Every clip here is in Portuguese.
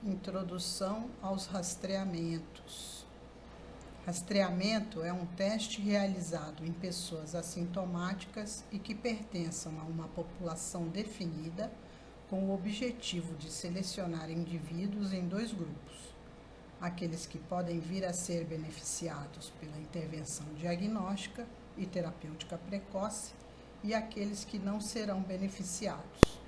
Introdução aos rastreamentos. Rastreamento é um teste realizado em pessoas assintomáticas e que pertençam a uma população definida com o objetivo de selecionar indivíduos em dois grupos: aqueles que podem vir a ser beneficiados pela intervenção diagnóstica e terapêutica precoce e aqueles que não serão beneficiados.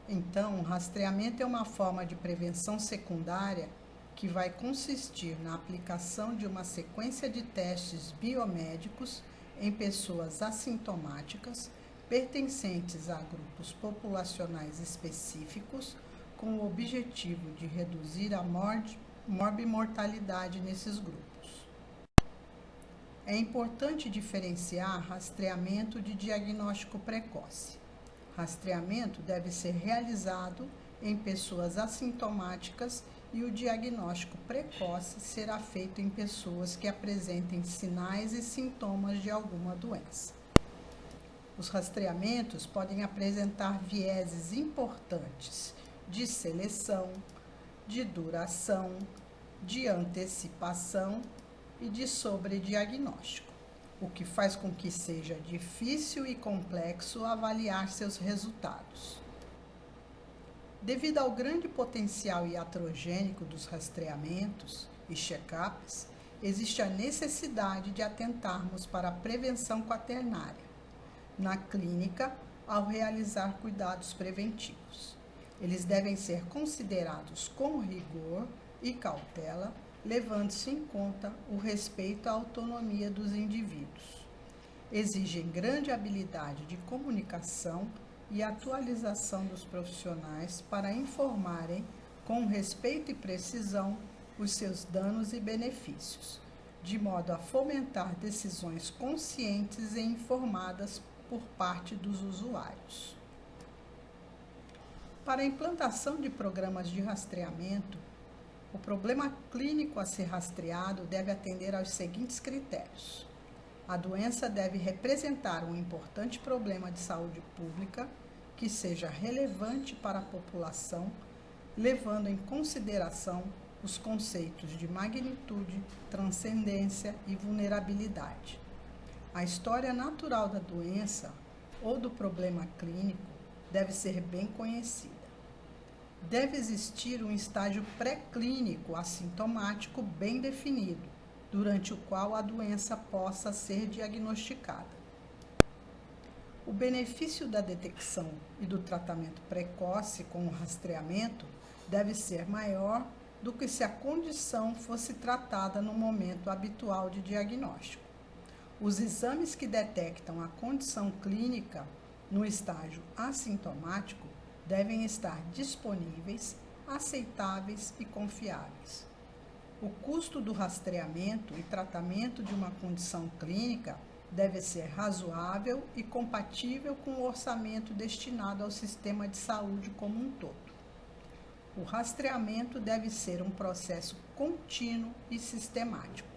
Então, o rastreamento é uma forma de prevenção secundária que vai consistir na aplicação de uma sequência de testes biomédicos em pessoas assintomáticas pertencentes a grupos populacionais específicos, com o objetivo de reduzir a morbimortalidade nesses grupos. É importante diferenciar rastreamento de diagnóstico precoce. Rastreamento deve ser realizado em pessoas assintomáticas e o diagnóstico precoce será feito em pessoas que apresentem sinais e sintomas de alguma doença. Os rastreamentos podem apresentar vieses importantes de seleção, de duração, de antecipação e de sobrediagnóstico, o que faz com que seja difícil e complexo avaliar seus resultados. Devido ao grande potencial iatrogênico dos rastreamentos e check-ups, existe a necessidade de atentarmos para a prevenção quaternária na clínica ao realizar cuidados preventivos. Eles devem ser considerados com rigor e cautela, levando-se em conta o respeito à autonomia dos indivíduos. Exigem grande habilidade de comunicação e atualização dos profissionais para informarem com respeito e precisão os seus danos e benefícios, de modo a fomentar decisões conscientes e informadas por parte dos usuários. Para a implantação de programas de rastreamento, o problema clínico a ser rastreado deve atender aos seguintes critérios: a doença deve representar um importante problema de saúde pública que seja relevante para a população, levando em consideração os conceitos de magnitude, transcendência e vulnerabilidade. A história natural da doença ou do problema clínico deve ser bem conhecida. Deve existir um estágio pré-clínico assintomático bem definido, durante o qual a doença possa ser diagnosticada. O benefício da detecção e do tratamento precoce com o rastreamento deve ser maior do que se a condição fosse tratada no momento habitual de diagnóstico. Os exames que detectam a condição clínica no estágio assintomático devem estar disponíveis, aceitáveis e confiáveis. O custo do rastreamento e tratamento de uma condição clínica deve ser razoável e compatível com o orçamento destinado ao sistema de saúde como um todo. O rastreamento deve ser um processo contínuo e sistemático.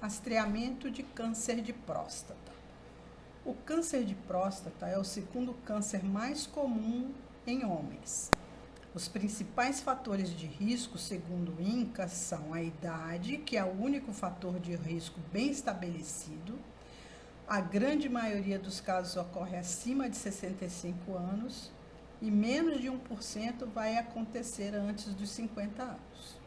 Rastreamento de câncer de próstata. O câncer de próstata é o segundo câncer mais comum em homens. Os principais fatores de risco, segundo o INCA, são a idade, que é o único fator de risco bem estabelecido. A grande maioria dos casos ocorre acima de 65 anos e menos de 1% vai acontecer antes dos 50 anos.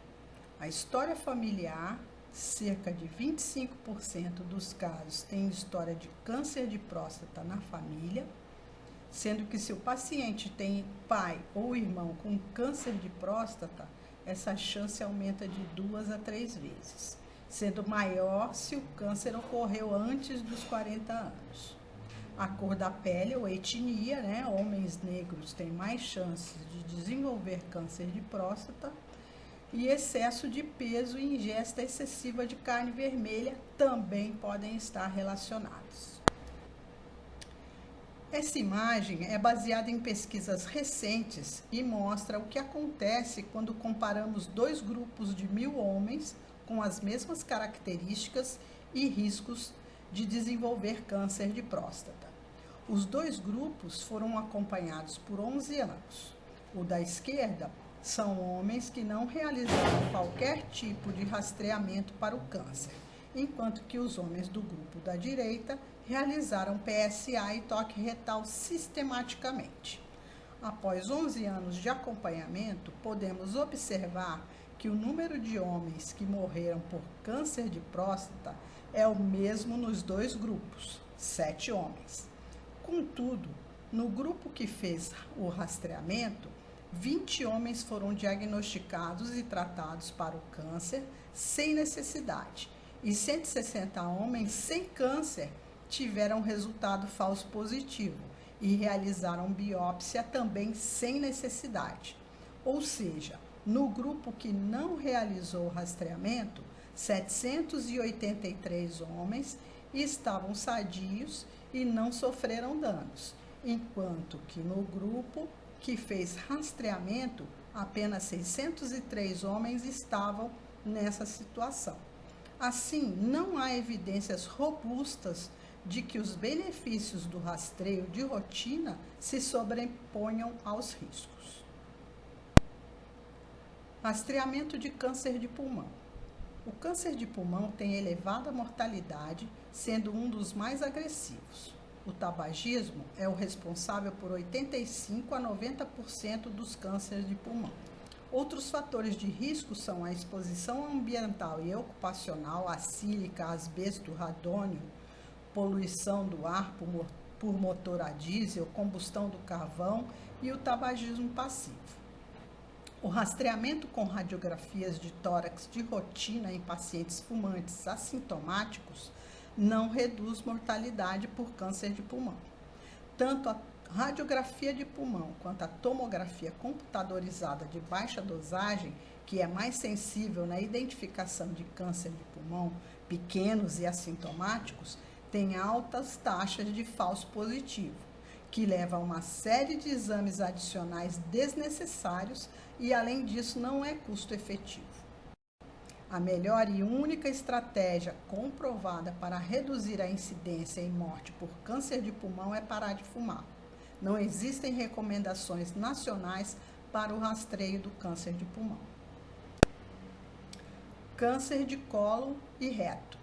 A história familiar: cerca de 25% dos casos têm história de câncer de próstata na família, sendo que se o paciente tem pai ou irmão com câncer de próstata, essa chance aumenta de 2 a 3 vezes, sendo maior se o câncer ocorreu antes dos 40 anos. A cor da pele ou etnia, homens negros têm mais chances de desenvolver câncer de próstata, e excesso de peso e ingesta excessiva de carne vermelha também podem estar relacionados. Essa imagem é baseada em pesquisas recentes e mostra o que acontece quando comparamos dois grupos de 1.000 homens com as mesmas características e riscos de desenvolver câncer de próstata. Os dois grupos foram acompanhados por 11 anos. O da esquerda são homens que não realizaram qualquer tipo de rastreamento para o câncer, enquanto que os homens do grupo da direita realizaram PSA e toque retal sistematicamente. Após 11 anos de acompanhamento, podemos observar que o número de homens que morreram por câncer de próstata é o mesmo nos dois grupos, 7 homens. Contudo, no grupo que fez o rastreamento, 20 homens foram diagnosticados e tratados para o câncer sem necessidade, e 160 homens sem câncer tiveram resultado falso positivo e realizaram biópsia também sem necessidade. Ou seja, no grupo que não realizou o rastreamento, 783 homens estavam sadios e não sofreram danos, enquanto que no grupo que fez rastreamento, apenas 603 homens estavam nessa situação. Assim, não há evidências robustas de que os benefícios do rastreio de rotina se sobreponham aos riscos. Rastreamento de câncer de pulmão. O câncer de pulmão tem elevada mortalidade, sendo um dos mais agressivos. O tabagismo é o responsável por 85 a 90% dos cânceres de pulmão. Outros fatores de risco são a exposição ambiental e ocupacional a sílica, asbesto, radônio, poluição do ar por motor a diesel, combustão do carvão e o tabagismo passivo. O rastreamento com radiografias de tórax de rotina em pacientes fumantes assintomáticos não reduz mortalidade por câncer de pulmão. Tanto a radiografia de pulmão quanto a tomografia computadorizada de baixa dosagem, que é mais sensível na identificação de câncer de pulmão pequenos e assintomáticos, têm altas taxas de falso positivo, que leva a uma série de exames adicionais desnecessários e, além disso, não é custo efetivo. A melhor e única estratégia comprovada para reduzir a incidência e morte por câncer de pulmão é parar de fumar. Não existem recomendações nacionais para o rastreio do câncer de pulmão. Câncer de cólon e reto.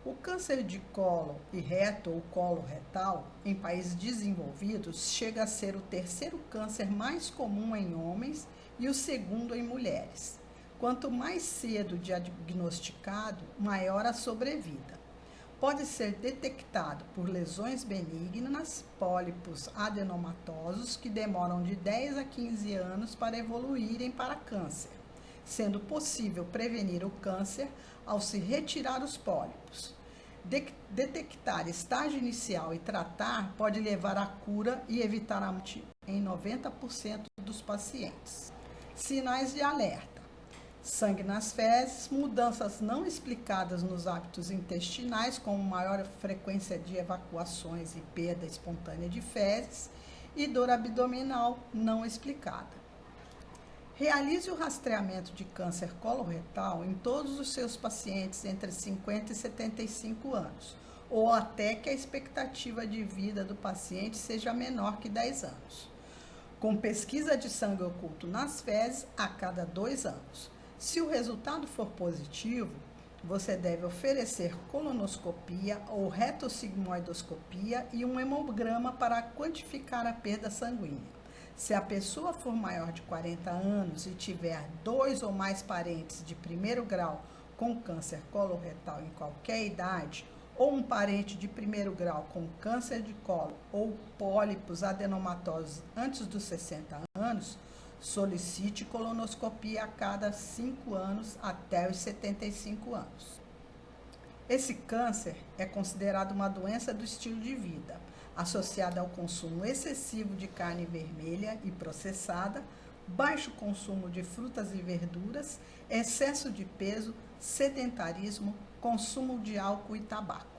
O câncer de cólon e reto ou colo retal, em países desenvolvidos, chega a ser o terceiro câncer mais comum em homens e o segundo em mulheres. Quanto mais cedo diagnosticado, maior a sobrevida. Pode ser detectado por lesões benignas, pólipos adenomatosos, que demoram de 10 a 15 anos para evoluírem para câncer, sendo possível prevenir o câncer ao se retirar os pólipos. Detectar estágio inicial e tratar pode levar à cura e evitar a morte em 90% dos pacientes. Sinais de alerta: sangue nas fezes, mudanças não explicadas nos hábitos intestinais, como maior frequência de evacuações e perda espontânea de fezes, e dor abdominal não explicada. Realize o rastreamento de câncer coloretal em todos os seus pacientes entre 50 e 75 anos, ou até que a expectativa de vida do paciente seja menor que 10 anos, com pesquisa de sangue oculto nas fezes a cada 2 anos. Se o resultado for positivo, você deve oferecer colonoscopia ou retossigmoidoscopia e um hemograma para quantificar a perda sanguínea. Se a pessoa for maior de 40 anos e tiver 2 ou mais parentes de primeiro grau com câncer coloretal em qualquer idade, ou um parente de primeiro grau com câncer de colo ou pólipos adenomatosos antes dos 60 anos, solicite colonoscopia a cada 5 anos até os 75 anos. Esse câncer é considerado uma doença do estilo de vida, associada ao consumo excessivo de carne vermelha e processada, baixo consumo de frutas e verduras, excesso de peso, sedentarismo, consumo de álcool e tabaco.